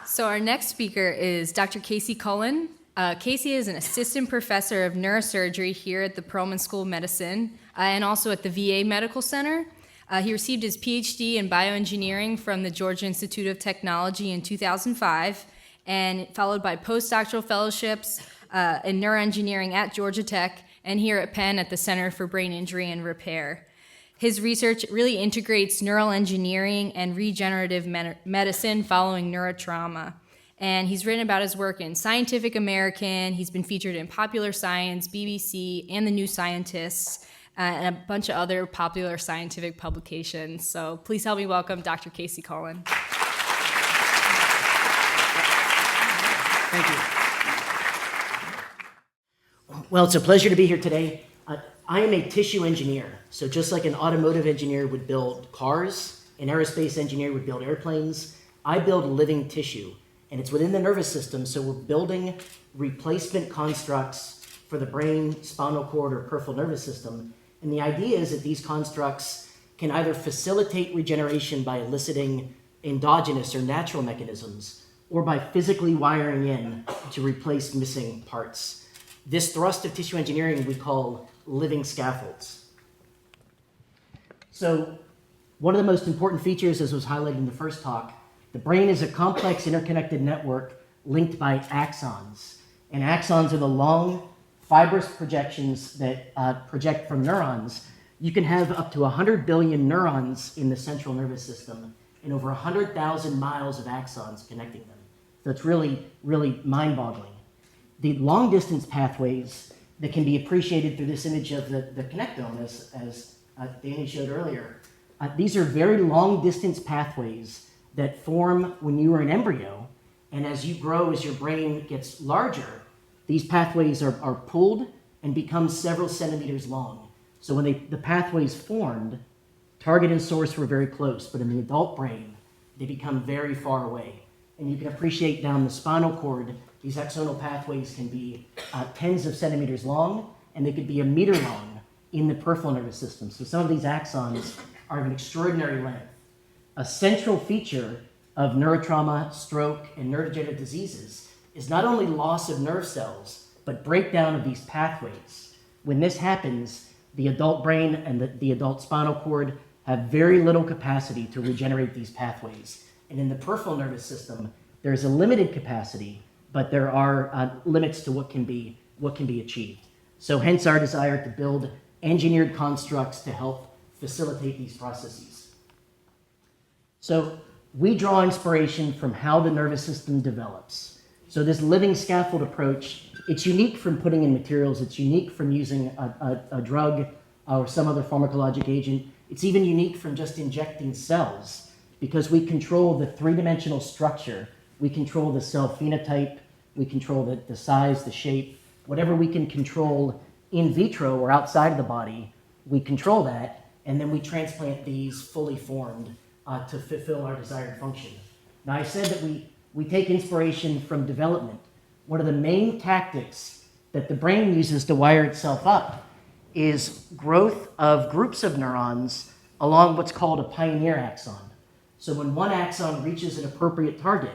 So our next speaker is Dr. Kacy Cullen. Kacy is an assistant professor of neurosurgery here at the Perelman School of Medicine and also at the VA Medical Center. He received his PhD in bioengineering from the Georgia Institute of Technology in 2005, and followed by postdoctoral fellowships in neuroengineering at Georgia Tech and here at Penn at the Center for Brain Injury and Repair. His research really integrates neural engineering and regenerative medicine following neurotrauma. And he's written about his work in Scientific American, he's been featured in Popular Science, BBC, and The New Scientist, and a bunch of other popular scientific publications. So please help me welcome Dr. Kacy Cullen. Thank you. Well, it's a pleasure to be here today. I am a tissue engineer. So just like an automotive engineer would build cars, an aerospace engineer would build airplanes, I build living tissue. And it's within the nervous system, so we're building replacement constructs for the brain, spinal cord, or peripheral nervous system. And the idea is that these constructs can either facilitate regeneration by eliciting endogenous or natural mechanisms, or by physically wiring in to replace missing parts. This thrust of tissue engineering we call living scaffolds. So one of the most important features, as was highlighted in the first talk, the brain is a complex interconnected network linked by axons. And axons are the long fibrous projections that project from neurons. You can have up to 100 billion neurons in the central nervous system and over 100,000 miles of axons connecting them. So it's really, really mind-boggling. The long-distance pathways that can be appreciated through this image of the connectome, as Danny showed earlier, these are very long-distance pathways that form when you are an embryo, and as you grow, as your brain gets larger, these pathways are pulled and become several centimeters long. So when the pathways formed, target and source were very close, but in the adult brain, they become very far away. And you can appreciate down the spinal cord, these axonal pathways can be tens of centimeters long, and they could be a meter long in the peripheral nervous system. So some of these axons are of an extraordinary length. A central feature of neurotrauma, stroke, and neurodegenerative diseases is not only loss of nerve cells, but breakdown of these pathways. When this happens, the adult brain and the adult spinal cord have very little capacity to regenerate these pathways. And in the peripheral nervous system, there's a limited capacity, but there are limits to what can be achieved. So hence our desire to build engineered constructs to help facilitate these processes. So we draw inspiration from how the nervous system develops. So this living scaffold approach, it's unique from putting in materials, it's unique from using a drug or some other pharmacologic agent. It's even unique from just injecting cells, because we control the three-dimensional structure. We control the cell phenotype, we control the size, the shape, whatever we can control in vitro or outside of the body, we control that, and then we transplant these fully formed to fulfill our desired function. Now, I said that we take inspiration from development. One of the main tactics that the brain uses to wire itself up is growth of groups of neurons along what's called a pioneer axon. So when one axon reaches an appropriate target,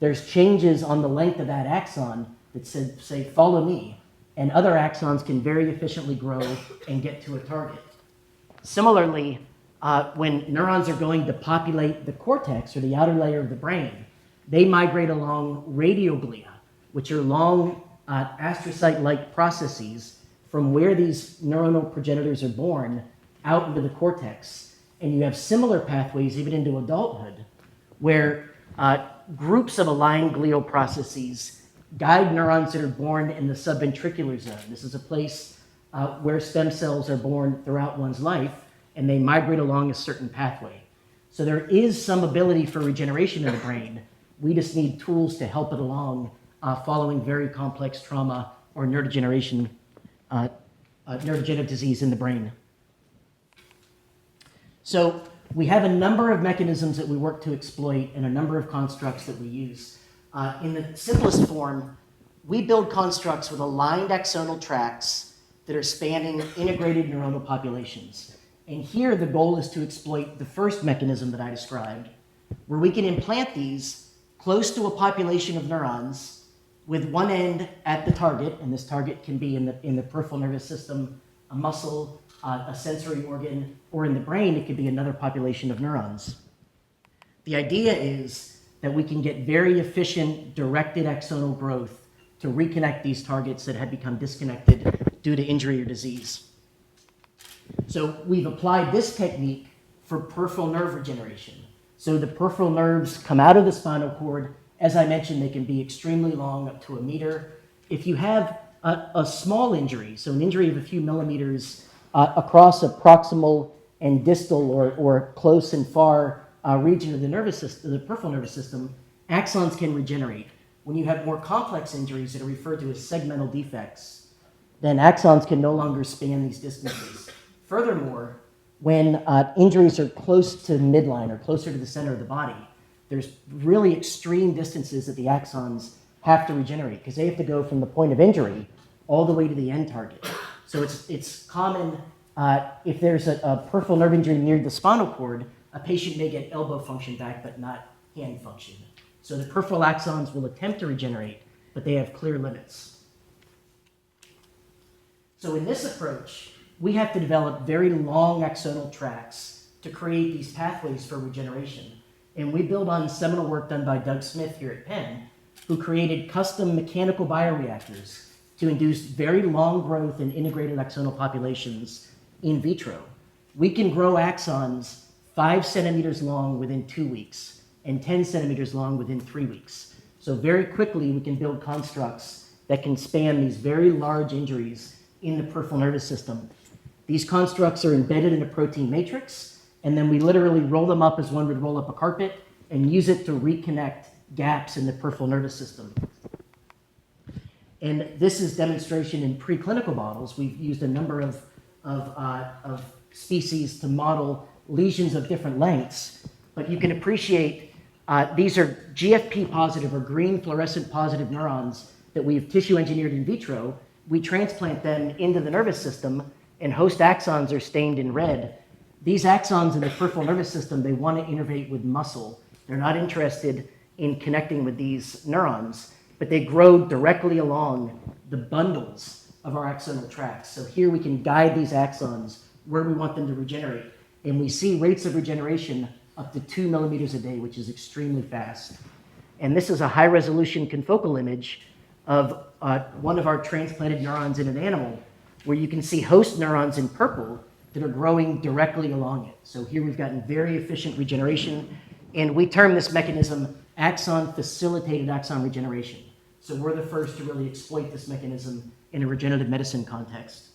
there's changes on the length of that axon that say, follow me, and other axons can very efficiently grow and get to a target. Similarly, when neurons are going to populate the cortex, or the outer layer of the brain, they migrate along radioglia, which are long astrocyte-like processes from where these neuronal progenitors are born out into the cortex. And you have similar pathways even into adulthood, where groups of aligned glial processes guide neurons that are born in the subventricular zone. This is a place where stem cells are born throughout one's life, and they migrate along a certain pathway. So there is some ability for regeneration in the brain. We just need tools to help it along following very complex trauma or neurodegeneration, neurodegenerative disease in the brain. So we have a number of mechanisms that we work to exploit and a number of constructs that we use. In the simplest form, we build constructs with aligned axonal tracts that are spanning integrated neuronal populations. And here the goal is to exploit the first mechanism that I described, where we can implant these close to a population of neurons with one end at the target, and this target can be in the peripheral nervous system, a muscle, a sensory organ, or in the brain, it could be another population of neurons. The idea is that we can get very efficient directed axonal growth to reconnect these targets that had become disconnected due to injury or disease. So we've applied this technique for peripheral nerve regeneration. So the peripheral nerves come out of the spinal cord. As I mentioned, they can be extremely long, up to a meter. If you have a small injury, so an injury of a few millimeters across a proximal and distal or close and far region of the nervous system, the peripheral nervous system, axons can regenerate. When you have more complex injuries that are referred to as segmental defects, then axons can no longer span these distances. Furthermore, when injuries are close to midline or closer to the center of the body, there's really extreme distances that the axons have to regenerate because they have to go from the point of injury all the way to the end target. So it's common if there's a peripheral nerve injury near the spinal cord, a patient may get elbow function back but not hand function. So the peripheral axons will attempt to regenerate, but they have clear limits. So in this approach, we have to develop very long axonal tracks to create these pathways for regeneration. And we build on seminal work done by Doug Smith here at Penn, who created custom mechanical bioreactors to induce very long growth in integrated axonal populations in vitro. We can grow axons 5 centimeters long within 2 weeks and 10 centimeters long within 3 weeks. So very quickly, we can build constructs that can span these very large injuries in the peripheral nervous system. These constructs are embedded in a protein matrix, and then we literally roll them up as one would roll up a carpet and use it to reconnect gaps in the peripheral nervous system. And this is demonstration in preclinical models. We've used a number of species to model lesions of different lengths, but you can appreciate these are GFP positive or green fluorescent positive neurons that we've tissue engineered in vitro. We transplant them into the nervous system, and host axons are stained in red. These axons in the peripheral nervous system, they want to innervate with muscle. They're not interested in connecting with these neurons, but they grow directly along the bundles of our axonal tracks. So here we can guide these axons where we want them to regenerate. And we see rates of regeneration up to 2 millimeters a day, which is extremely fast. And this is a high resolution confocal image of one of our transplanted neurons in an animal, where you can see host neurons in purple that are growing directly along it. So here we've gotten very efficient regeneration, and we term this mechanism axon-facilitated axon regeneration. So we're the first to really exploit this mechanism in a regenerative medicine context.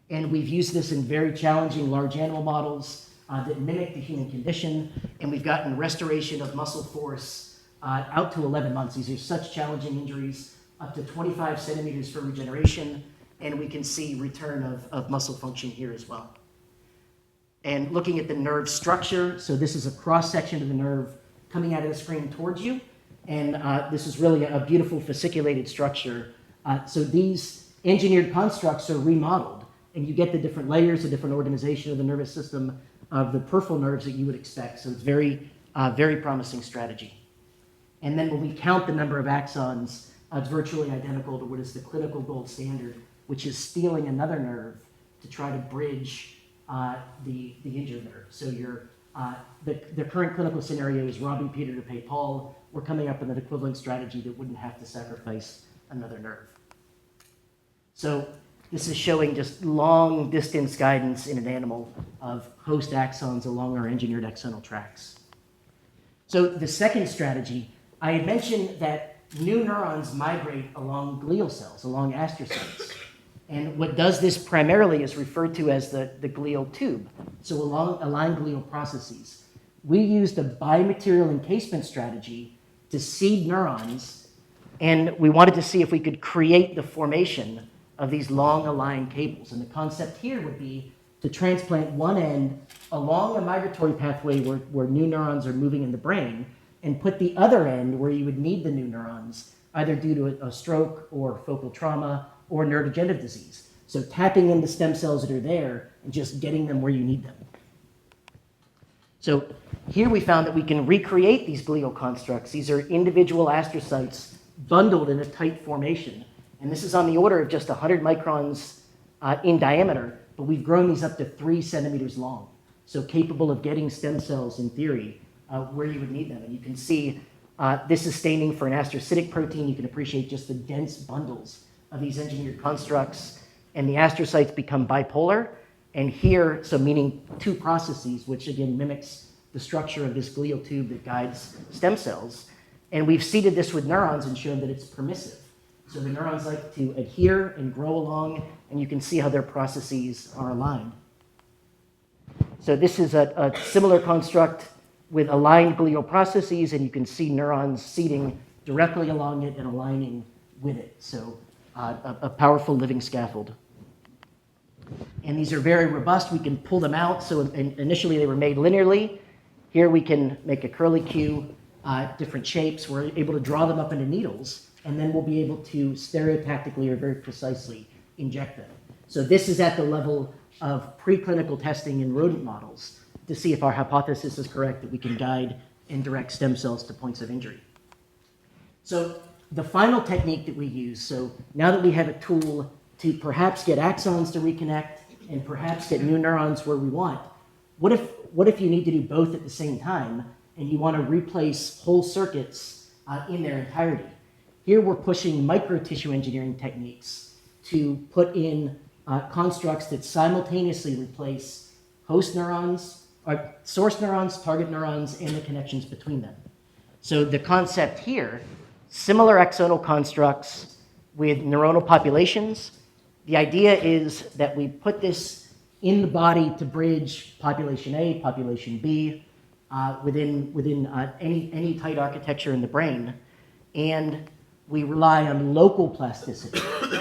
And we've used this in very challenging large animal models that mimic the human condition, and we've gotten restoration of muscle force out to 11 months. These are such challenging injuries, up to 25 centimeters for regeneration, and we can see return of muscle function here as well. And looking at the nerve structure, so this is a cross-section of the nerve coming out of the screen towards you, and this is really a beautiful fasciculated structure. So these engineered constructs are remodeled, and you get the different layers, the different organization of the nervous system of the peripheral nerves that you would expect. So it's very, very promising strategy. And then when we count the number of axons, it's virtually identical to what is the clinical gold standard, which is stealing another nerve to try to bridge the injured nerve. So the current clinical scenario is robbing Peter to pay Paul. We're coming up with an equivalent strategy that wouldn't have to sacrifice another nerve. So this is showing just long distance guidance in an animal of host axons along our engineered axonal tracks. So the second strategy, I had mentioned that new neurons migrate along glial cells, along astrocytes. And what does this primarily is referred to as the glial tube, so along aligned glial processes. We used a biomaterial encasement strategy to seed neurons, and we wanted to see if we could create the formation of these long aligned cables. And the concept here would be to transplant one end along a migratory pathway where new neurons are moving in the brain, and put the other end where you would need the new neurons, either due to a stroke or focal trauma or neurodegenerative disease. So tapping into stem cells that are there and just getting them where you need them. So Here we found that we can recreate these glial constructs. These are individual astrocytes bundled in a tight formation. And this is on the order of just 100 microns in diameter, but we've grown these up to 3 centimeters long. So capable of getting stem cells, in theory, where you would need them. And you can see this is staining for an astrocytic protein. You can appreciate just the dense bundles of these engineered constructs. And the astrocytes become bipolar. And here, so meaning 2 processes, which again mimics the structure of this glial tube that guides stem cells. And we've seeded this with neurons and shown that it's permissive. So the neurons like to adhere and grow along, and you can see how their processes are aligned. So this is a similar construct with aligned glial processes, and you can see neurons seeding directly along it and aligning with it. So a powerful living scaffold. And these are very robust. We can pull them out. So initially they were made linearly. Here we can make a curlicue, different shapes. We're able to draw them up into needles, and then we'll be able to stereotactically or very precisely inject them. So this is at the level of preclinical testing in rodent models to see if our hypothesis is correct that we can guide and direct stem cells to points of injury. So the final technique that we use, so now that we have a tool to perhaps get axons to reconnect and perhaps get new neurons where we want, what if you need to do both at the same time and you want to replace whole circuits in their entirety? Here we're pushing micro tissue engineering techniques to put in constructs that simultaneously replace host neurons, or source neurons, target neurons, and the connections between them. So the concept here, similar axonal constructs with neuronal populations. The idea is that we put this in the body to bridge population A, population B, within any tight architecture in the brain, and we rely on local plasticity.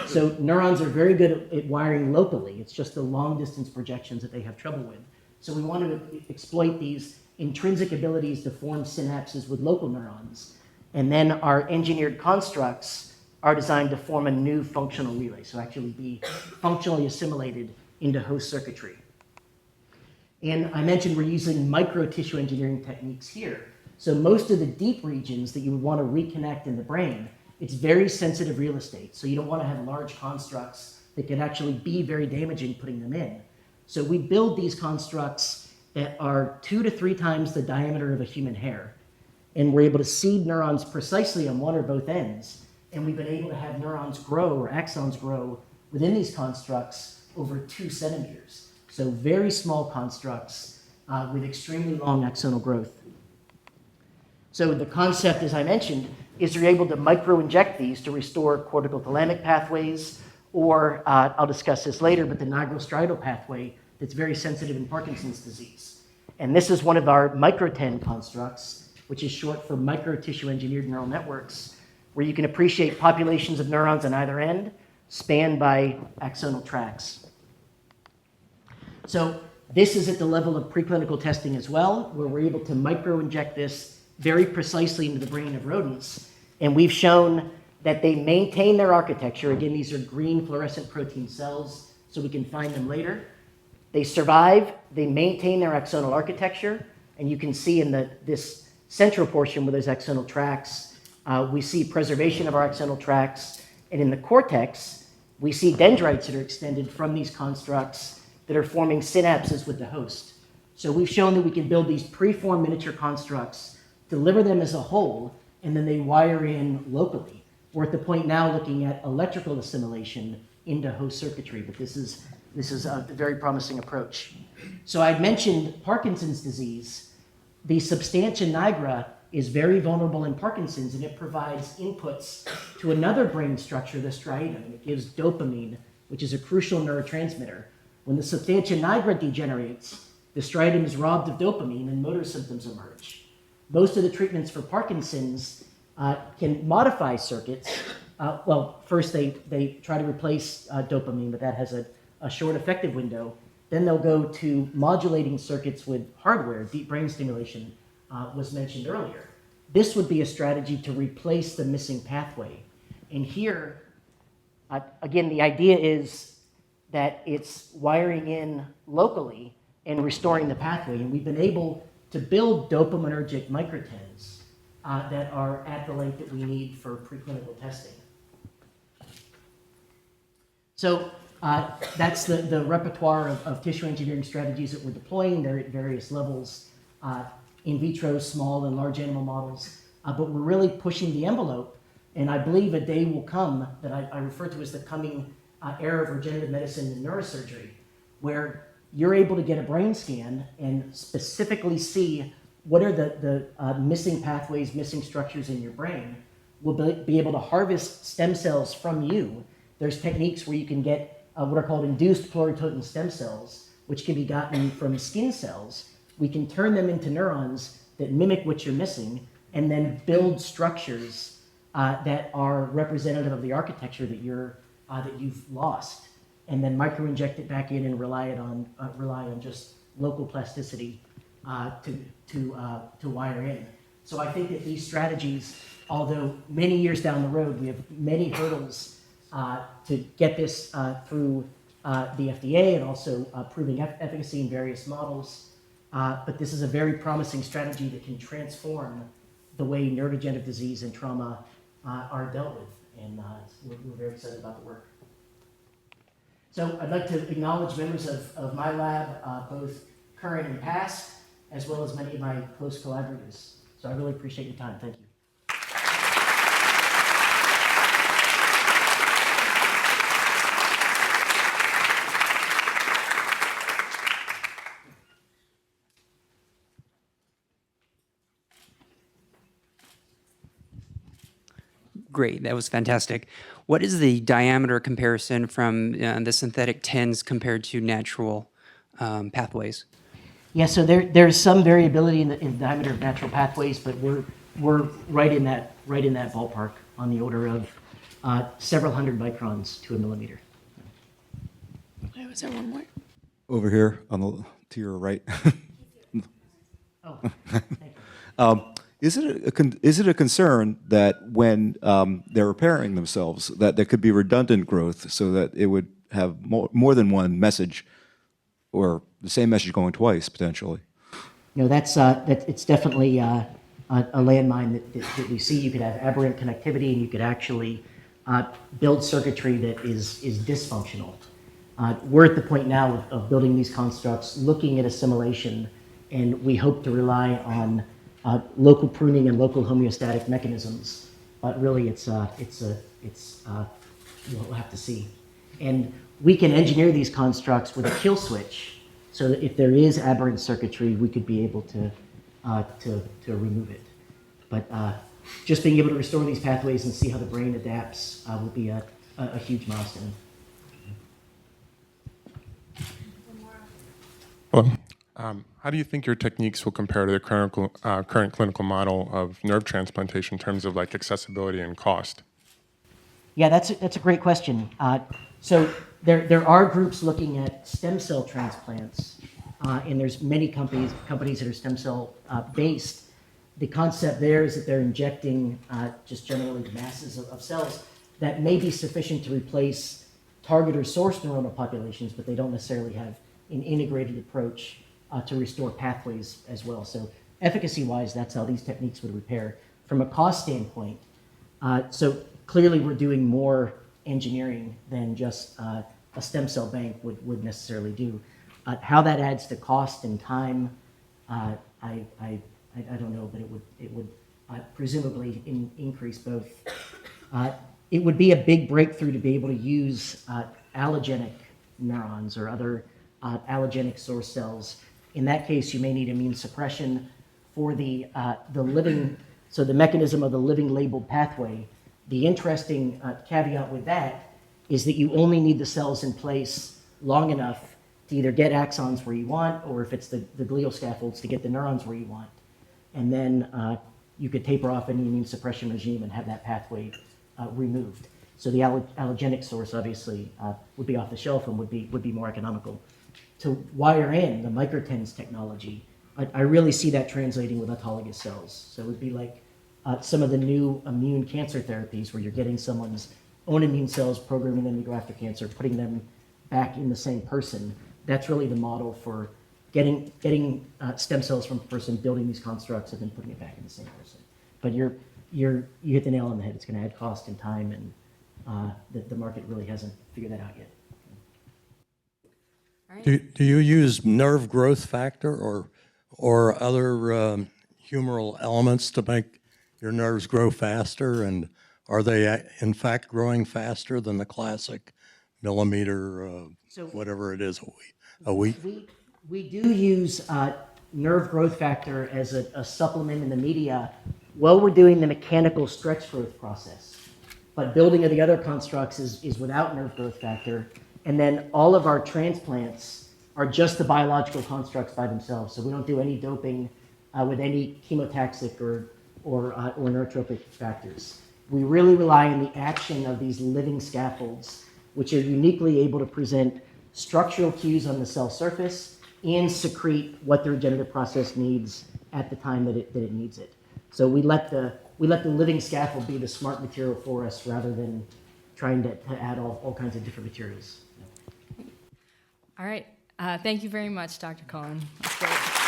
So neurons are very good at wiring locally. It's just the long distance projections that they have trouble with. So we want to exploit these intrinsic abilities to form synapses with local neurons. And then our engineered constructs are designed to form a new functional relay, so actually be functionally assimilated into host circuitry. And I mentioned we're using micro tissue engineering techniques here. So most of the deep regions that you would want to reconnect in the brain, it's very sensitive real estate. So you don't want to have large constructs that can actually be very damaging putting them in. So we build these constructs that are 2 to 3 times the diameter of a human hair. And we're able to seed neurons precisely on one or both ends. And we've been able to have neurons grow, or axons grow, within these constructs over 2 centimeters. So very small constructs with extremely long axonal growth. So the concept, as I mentioned, is you're able to micro-inject these to restore cortical-thalamic pathways, or I'll discuss this later, but the nigrostriatal pathway that's very sensitive in Parkinson's disease. And this is one of our micro-TENG constructs, which is short for micro-tissue engineered neural networks, where you can appreciate populations of neurons on either end, spanned by axonal tracks. So this is at the level of preclinical testing as well, where we're able to micro-inject this very precisely into the brain of rodents. And we've shown that they maintain their architecture. Again, these are green fluorescent protein cells, so we can find them later. They survive, they maintain their axonal architecture, and you can see in this central portion where there's axonal tracks, we see preservation of our axonal tracks, and in the cortex, we see dendrites that are extended from these constructs that are forming synapses with the host. So we've shown that we can build these preformed miniature constructs, deliver them as a whole, and then they wire in locally. We're at the point now looking at electrical assimilation into host circuitry, but this is a very promising approach. So I mentioned Parkinson's disease. The substantia nigra is very vulnerable in Parkinson's, and it provides inputs to another brain structure, the striatum. It gives dopamine, which is a crucial neurotransmitter. When the substantia nigra degenerates, the striatum is robbed of dopamine and motor symptoms emerge. Most of the treatments for Parkinson's can modify circuits. First they try to replace dopamine, but that has a short effective window. Then they'll go to modulating circuits with hardware. Deep brain stimulation was mentioned earlier. This would be a strategy to replace the missing pathway. And here, again, the idea is that it's wiring in locally and restoring the pathway. And we've been able to build dopaminergic microtens that are at the length that we need for preclinical testing. So that's the repertoire of tissue engineering strategies that we're deploying. They're at various levels, in vitro, small and large animal models, but we're really pushing the envelope, and I believe a day will come that I refer to as the coming era of regenerative medicine and neurosurgery, where you're able to get a brain scan and specifically see what are the missing pathways, missing structures in your brain. We'll be able to harvest stem cells from you. There's techniques where you can get what are called induced pluripotent stem cells, which can be gotten from skin cells. We can turn them into neurons that mimic what you're missing and then build structures that are representative of the architecture that you've lost, and then microinject it back in and rely on just local plasticity to wire in. So I think that these strategies, although many years down the road, we have many hurdles to get this through the FDA and also proving efficacy in various models. But this is a very promising strategy that can transform the way neurodegenerative disease and trauma are dealt with. And we're very excited about the work. So I'd like to acknowledge members of my lab, both current and past, as well as many of my close collaborators. So I really appreciate your time. Thank you. Great, that was fantastic. What is the diameter comparison from the synthetic TENGs compared to natural pathways? Yeah, so there's some variability in the diameter of natural pathways, but we're right in that ballpark, on the order of several hundred microns to a millimeter. Okay, was there one more? Over here to your right. Oh, thank you. Is it a concern that when they're repairing themselves, that there could be redundant growth, so that it would have more than one message, or the same message going twice potentially? You know, it's definitely a landmine that we see. You could have aberrant connectivity, and you could actually build circuitry that is dysfunctional. We're at the point now of building these constructs, looking at assimilation, and we hope to rely on local pruning and local homeostatic mechanisms, but really we'll have to see. And we can engineer these constructs with a kill switch, so that if there is aberrant circuitry, we could be able to remove it. But just being able to restore these pathways and see how the brain adapts will be a huge milestone. Well, how do you think your techniques will compare to the current clinical model of nerve transplantation in terms of like accessibility and cost? Yeah, that's a great question. So there are groups looking at stem cell transplants, and there's many companies that are stem cell based. The concept there is that they're injecting just generally masses of cells that may be sufficient to replace target or source neuronal populations, but they don't necessarily have an integrated approach to restore pathways as well. So efficacy-wise, that's how these techniques would repair. From a cost standpoint, so clearly we're doing more engineering than just a stem cell bank would necessarily do. How that adds to cost and time, I don't know, but it would presumably increase both. It would be a big breakthrough to be able to use allogenic neurons or other allogenic source cells. In that case, you may need immune suppression for the living, so the mechanism of the living labeled pathway. The interesting caveat with that is that you only need the cells in place long enough to either get axons where you want, or if it's the glial scaffolds, to get the neurons where you want. And then you could taper off any immune suppression regime and have that pathway removed. So the allogenic source obviously would be off the shelf and would be more economical. To wire in the microtens technology, I really see that translating with autologous cells. So it would be like some of the new immune cancer therapies, where you're getting someone's own immune cells, programming them to go after cancer, putting them back in the same person. That's really the model for getting stem cells from a person, building these constructs, and then putting it back in the same person. But you hit the nail on the head. It's going to add cost and time, and the market really hasn't figured that out yet. Do you use nerve growth factor or other humoral elements to make your nerves grow faster? And are they in fact growing faster than the classic millimeter, whatever it is, a week? We do use nerve growth factor as a supplement in the media while we're doing the mechanical stretch growth process. But building of the other constructs is without nerve growth factor. And then all of our transplants are just the biological constructs by themselves. So we don't do any doping with any chemotaxic or neurotropic factors. We really rely on the action of these living scaffolds, which are uniquely able to present structural cues on the cell surface and secrete what the regenerative process needs at the time that it needs it. So we let the living scaffold be the smart material for us rather than trying to add all kinds of different materials. All right. Thank you very much, Dr. Cullen. That's great.